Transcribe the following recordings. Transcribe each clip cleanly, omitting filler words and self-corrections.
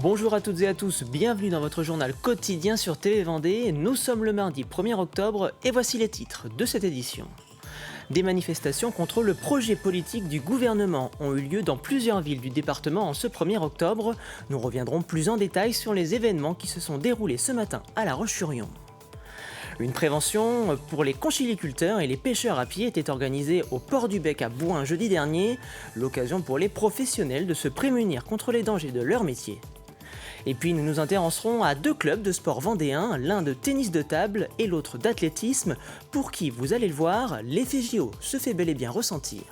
Bonjour à toutes et à tous, bienvenue dans votre journal quotidien sur TV Vendée. Nous sommes le mardi 1er octobre et voici les titres de cette édition. Des manifestations contre le projet politique du gouvernement ont eu lieu dans plusieurs villes du département en ce 1er octobre. Nous reviendrons plus en détail sur les événements qui se sont déroulés ce matin à La Roche-sur-Yon. Une prévention pour les conchyliculteurs et les pêcheurs à pied était organisée au port du Bec à Bouin jeudi dernier, l'occasion pour les professionnels de se prémunir contre les dangers de leur métier. Et puis nous nous intéresserons à deux clubs de sport vendéens, l'un de tennis de table et l'autre d'athlétisme, pour qui, vous allez le voir, l'effet JO se fait bel et bien ressentir.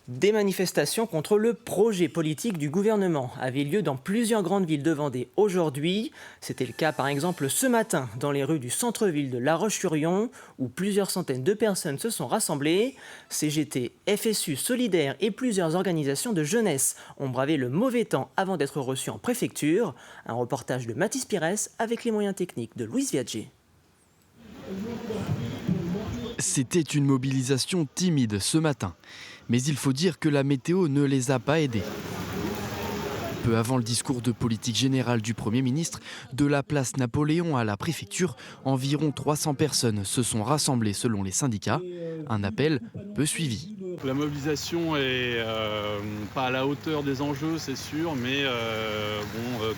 Des manifestations contre le projet politique du gouvernement avaient lieu dans plusieurs grandes villes de Vendée aujourd'hui. C'était le cas par exemple ce matin dans les rues du centre-ville de La Roche-sur-Yon où plusieurs centaines de personnes se sont rassemblées. CGT, FSU, Solidaire et plusieurs organisations de jeunesse ont bravé le mauvais temps avant d'être reçus en préfecture. Un reportage de Mathis Pires avec les moyens techniques de Louise Viadger. C'était une mobilisation timide ce matin. Mais il faut dire que la météo ne les a pas aidés. Peu avant le discours de politique générale du Premier ministre, de la place Napoléon à la préfecture, environ 300 personnes se sont rassemblées selon les syndicats. Un appel peu suivi. La mobilisation est pas à la hauteur des enjeux, c'est sûr, mais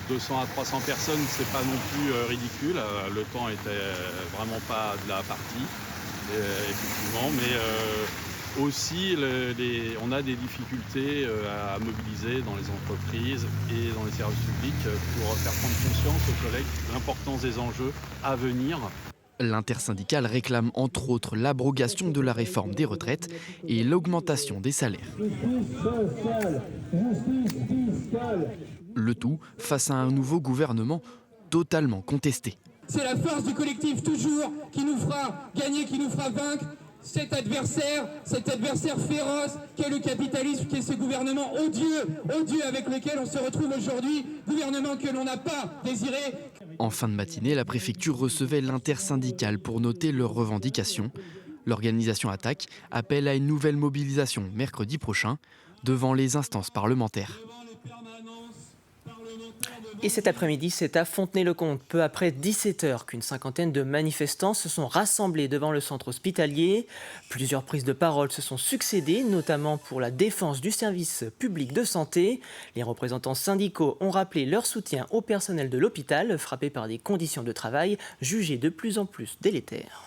200 à 300 personnes, c'est pas non plus ridicule. Le temps était vraiment pas de la partie, effectivement, mais aussi, on a des difficultés à mobiliser dans les entreprises et dans les services publics pour faire prendre conscience aux collègues de l'importance des enjeux à venir. L'intersyndicale réclame entre autres l'abrogation de la réforme des retraites et l'augmentation des salaires. Le tout face à un nouveau gouvernement totalement contesté. C'est la force du collectif toujours qui nous fera gagner, qui nous fera vaincre cet adversaire féroce qu'est le capitalisme, qui est ce gouvernement odieux avec lequel on se retrouve aujourd'hui, gouvernement que l'on n'a pas désiré. En fin de matinée, la préfecture recevait l'intersyndicale pour noter leurs revendications. L'organisation Attaque appelle à une nouvelle mobilisation mercredi prochain devant les instances parlementaires. Et cet après-midi, c'est à Fontenay-le-Comte, peu après 17h, qu'une cinquantaine de manifestants se sont rassemblés devant le centre hospitalier. Plusieurs prises de parole se sont succédées, notamment pour la défense du service public de santé. Les représentants syndicaux ont rappelé leur soutien au personnel de l'hôpital, frappé par des conditions de travail jugées de plus en plus délétères.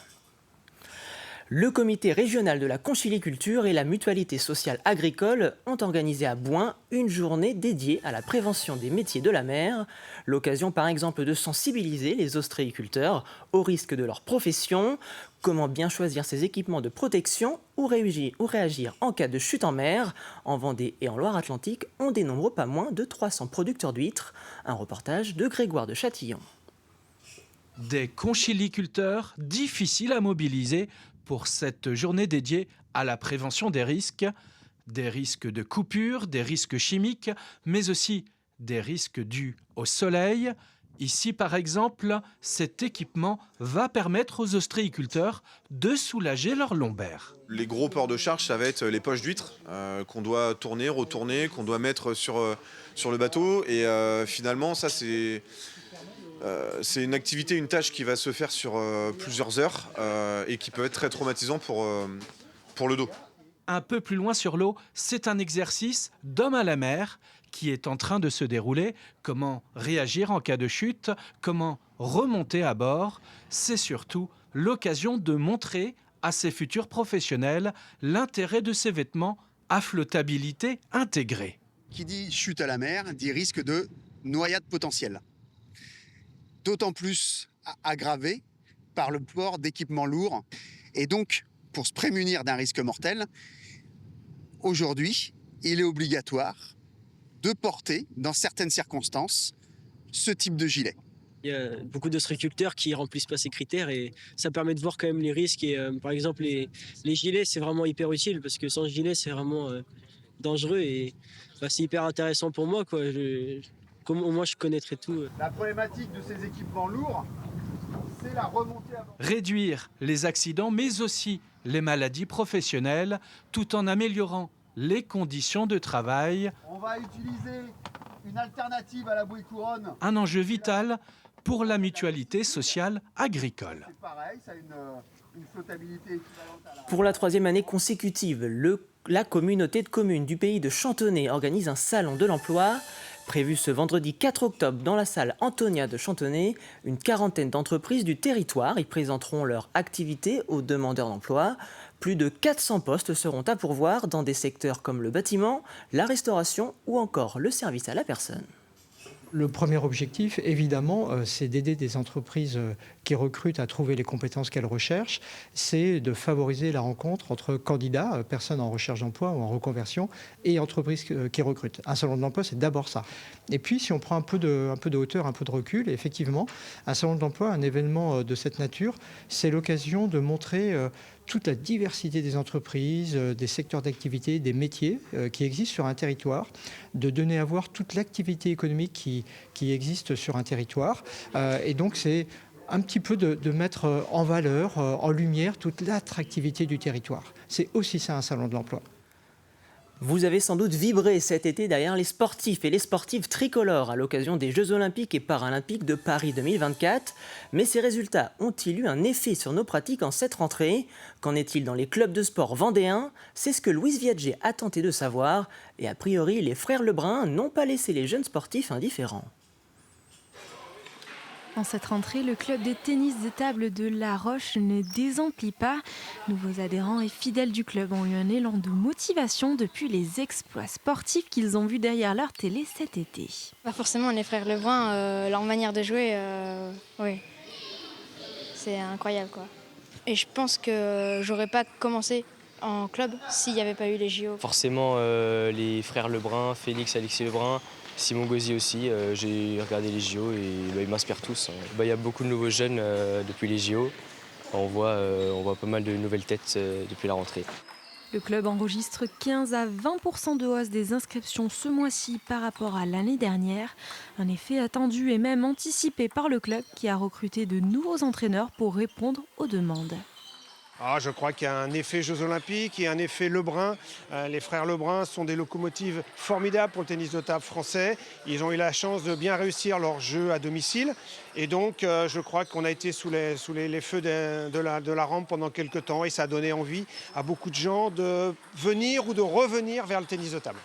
Le comité régional de la conchyliculture et la mutualité sociale agricole ont organisé à Bouin une journée dédiée à la prévention des métiers de la mer. L'occasion par exemple de sensibiliser les ostréiculteurs aux risques de leur profession, comment bien choisir ses équipements de protection ou réagir en cas de chute en mer. En Vendée et en Loire-Atlantique, on dénombre pas moins de 300 producteurs d'huîtres. Un reportage de Grégoire de Châtillon. Des conchyliculteurs difficiles à mobiliser pour cette journée dédiée à la prévention des risques de coupure, des risques chimiques, mais aussi des risques dus au soleil. Ici, par exemple, cet équipement va permettre aux ostréiculteurs de soulager leurs lombaires. Les gros ports de charge, ça va être les poches d'huîtres qu'on doit tourner, retourner, qu'on doit mettre sur le bateau. Et finalement, ça, c'est une activité, une tâche qui va se faire sur plusieurs heures et qui peut être très traumatisant pour le dos. Un peu plus loin sur l'eau, c'est un exercice d'homme à la mer qui est en train de se dérouler. Comment réagir en cas de chute, comment remonter à bord. C'est surtout l'occasion de montrer à ses futurs professionnels l'intérêt de ces vêtements à flottabilité intégrée. Qui dit chute à la mer dit risque de noyade potentielle. D'autant plus aggravé par le port d'équipements lourds. Et donc, pour se prémunir d'un risque mortel, aujourd'hui, il est obligatoire de porter, dans certaines circonstances, ce type de gilet. Il y a beaucoup d'ostréiculteurs qui ne remplissent pas ces critères et ça permet de voir quand même les risques. Et, par exemple, les gilets, c'est vraiment hyper utile parce que sans gilet, c'est vraiment dangereux et c'est hyper intéressant pour moi, quoi. Au moins, je connaîtrais tout. La problématique de ces équipements lourds, c'est la remontée avant. Réduire les accidents, mais aussi les maladies professionnelles, tout en améliorant les conditions de travail. On va utiliser une alternative à la bouée couronne. Un enjeu vital pour la mutualité sociale agricole. C'est pareil, ça a une flottabilité équivalente à la... Pour la 3e année consécutive, la communauté de communes du pays de Chantonnay organise un salon de l'emploi. Prévu ce vendredi 4 octobre dans la salle Antonia de Chantonnay, une quarantaine d'entreprises du territoire y présenteront leur activité aux demandeurs d'emploi. Plus de 400 postes seront à pourvoir dans des secteurs comme le bâtiment, la restauration ou encore le service à la personne. Le premier objectif, évidemment, c'est d'aider des entreprises qui recrutent à trouver les compétences qu'elles recherchent. C'est de favoriser la rencontre entre candidats, personnes en recherche d'emploi ou en reconversion, et entreprises qui recrutent. Un salon de l'emploi, c'est d'abord ça. Et puis, si on prend un peu de hauteur, un peu de recul, effectivement, un salon de l'emploi, un événement de cette nature, c'est l'occasion de montrer toute la diversité des entreprises, des secteurs d'activité, des métiers qui existent sur un territoire, de donner à voir toute l'activité économique qui existe sur un territoire. Et donc, c'est un petit peu de mettre en valeur, en lumière, toute l'attractivité du territoire. C'est aussi ça un salon de l'emploi. Vous avez sans doute vibré cet été derrière les sportifs et les sportives tricolores à l'occasion des Jeux Olympiques et Paralympiques de Paris 2024. Mais ces résultats ont-ils eu un effet sur nos pratiques en cette rentrée? Qu'en est-il dans les clubs de sport vendéens? C'est ce que Louise Viager a tenté de savoir. Et a priori, les frères Lebrun n'ont pas laissé les jeunes sportifs indifférents. En cette rentrée, le club de tennis de table de La Roche ne désemplit pas. Nouveaux adhérents et fidèles du club ont eu un élan de motivation depuis les exploits sportifs qu'ils ont vus derrière leur télé cet été. Forcément, les frères Lebrun, leur manière de jouer, oui, c'est incroyable, quoi. Et je pense que j'aurais pas commencé en club s'il n'y avait pas eu les JO. Forcément, les frères Lebrun, Félix, Alexis Lebrun, Simon Gauzy aussi, j'ai regardé les JO et ils m'inspirent tous. Il y a beaucoup de nouveaux jeunes depuis les JO. On voit pas mal de nouvelles têtes depuis la rentrée. Le club enregistre 15 à 20% de hausse des inscriptions ce mois-ci par rapport à l'année dernière. Un effet attendu et même anticipé par le club qui a recruté de nouveaux entraîneurs pour répondre aux demandes. Je crois qu'il y a un effet Jeux Olympiques et un effet Lebrun. Les frères Lebrun sont des locomotives formidables pour le tennis de table français. Ils ont eu la chance de bien réussir leur jeu à domicile. Et donc, je crois qu'on a été sous les feux de la rampe pendant quelques temps. Et ça a donné envie à beaucoup de gens de venir ou de revenir vers le tennis de table.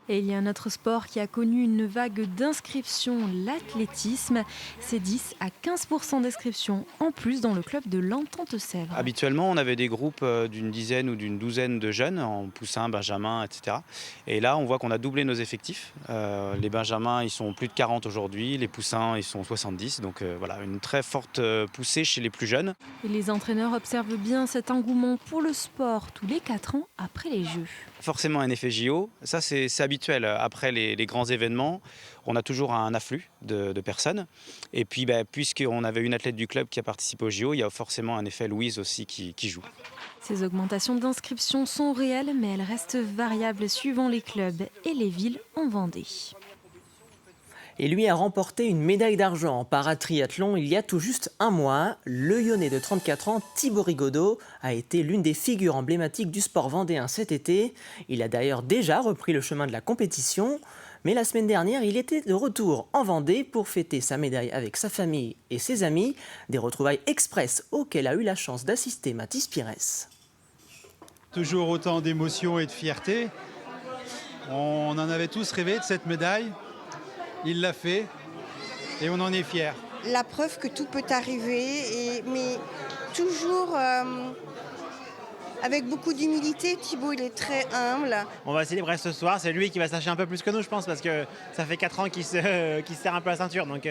Et il y a un autre sport qui a connu une vague d'inscriptions, l'athlétisme. C'est 10 à 15% d'inscriptions en plus dans le club de l'Entente-Sèvres. Habituellement, on avait des groupes d'une dizaine ou d'une douzaine de jeunes, en poussin, benjamin, etc. Et là, on voit qu'on a doublé nos effectifs. Les benjamins, ils sont plus de 40 aujourd'hui. Les poussins, ils sont 70. Donc voilà, une très forte poussée chez les plus jeunes. Et les entraîneurs observent bien cet engouement pour le sport tous les 4 ans après les Jeux. Forcément un effet JO, ça c'est habituel. Après les grands événements, on a toujours un afflux de personnes. Et puis puisqu'on avait une athlète du club qui a participé au JO, il y a forcément un effet Louise aussi qui joue. Ces augmentations d'inscriptions sont réelles, mais elles restent variables suivant les clubs et les villes en Vendée. Et lui a remporté une médaille d'argent en paratriathlon il y a tout juste un mois. Le Lyonnais de 34 ans, Thibaut Rigaudot, a été l'une des figures emblématiques du sport vendéen cet été. Il a d'ailleurs déjà repris le chemin de la compétition. Mais la semaine dernière, il était de retour en Vendée pour fêter sa médaille avec sa famille et ses amis. Des retrouvailles express auxquelles a eu la chance d'assister Mathis Pires. Toujours autant d'émotions et de fierté. On en avait tous rêvé de cette médaille. Il l'a fait et on en est fiers. La preuve que tout peut arriver, mais toujours avec beaucoup d'humilité. Thibaut, il est très humble. On va célébrer ce soir, c'est lui qui va s'acheter un peu plus que nous, je pense, parce que ça fait 4 ans qu'il se serre un peu la ceinture, donc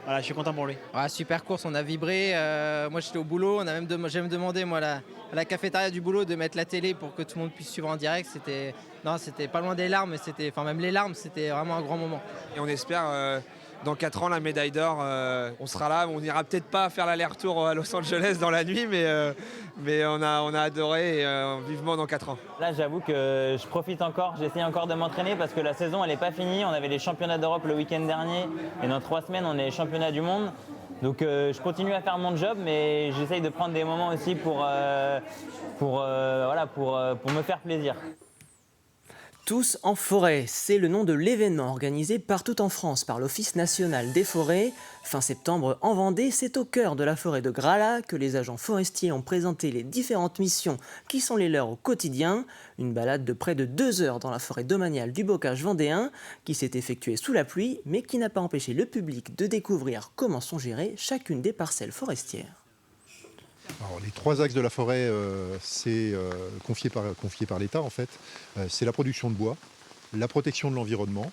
voilà, je suis content pour lui. Super course, on a vibré. Moi, j'étais au boulot, j'ai même demandé moi, à la cafétéria du boulot de mettre la télé pour que tout le monde puisse suivre en direct. C'était pas loin des larmes, même les larmes, c'était vraiment un grand moment. Et on espère dans 4 ans la médaille d'or, on sera là, on n'ira peut-être pas faire l'aller-retour à Los Angeles dans la nuit, mais on a adoré et vivement dans 4 ans. Là, j'avoue que je profite encore, j'essaie encore de m'entraîner parce que la saison elle n'est pas finie. On avait les championnats d'Europe le week-end dernier et dans 3 semaines on est les championnats du monde. Donc je continue à faire mon job, mais j'essaye de prendre des moments aussi pour me faire plaisir. Tous en forêt, c'est le nom de l'événement organisé partout en France par l'Office national des forêts. Fin septembre en Vendée, c'est au cœur de la forêt de Grala que les agents forestiers ont présenté les différentes missions qui sont les leurs au quotidien. Une balade de près de 2 heures dans la forêt domaniale du Bocage vendéen qui s'est effectuée sous la pluie mais qui n'a pas empêché le public de découvrir comment sont gérées chacune des parcelles forestières. Alors, les 3 axes de la forêt, c'est confié par l'État en fait. C'est la production de bois, la protection de l'environnement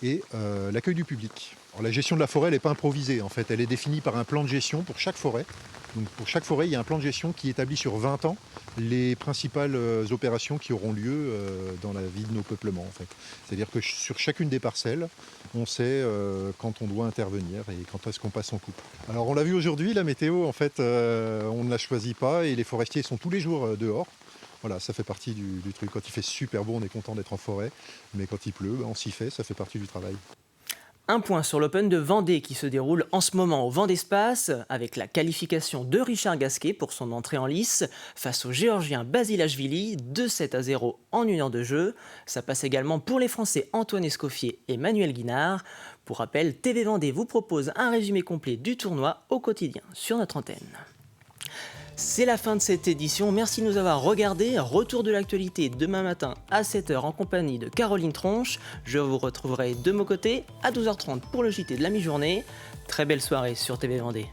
et l'accueil du public. Alors, la gestion de la forêt, elle n'est pas improvisée en fait, elle est définie par un plan de gestion pour chaque forêt. Donc, pour chaque forêt, il y a un plan de gestion qui établit sur 20 ans les principales opérations qui auront lieu dans la vie de nos peuplements en fait. C'est-à-dire que sur chacune des parcelles, on sait quand on doit intervenir et quand est-ce qu'on passe en coupe. Alors on l'a vu aujourd'hui, la météo en fait, on ne la choisit pas et les forestiers sont tous les jours dehors. Voilà, ça fait partie du truc. Quand il fait super beau, on est content d'être en forêt, mais quand il pleut, on s'y fait, ça fait partie du travail. Un point sur l'Open de Vendée qui se déroule en ce moment au Vendespace avec la qualification de Richard Gasquet pour son entrée en lice face au Géorgien Basilashvili, 2-7-0 en 1 heure de jeu. Ça passe également pour les Français Antoine Escoffier et Manuel Guinard. Pour rappel, TV Vendée vous propose un résumé complet du tournoi au quotidien sur notre antenne. C'est la fin de cette édition, merci de nous avoir regardés. Retour de l'actualité demain matin à 7h en compagnie de Caroline Tronche. Je vous retrouverai de mon côté à 12h30 pour le JT de la mi-journée. Très belle soirée sur TV Vendée.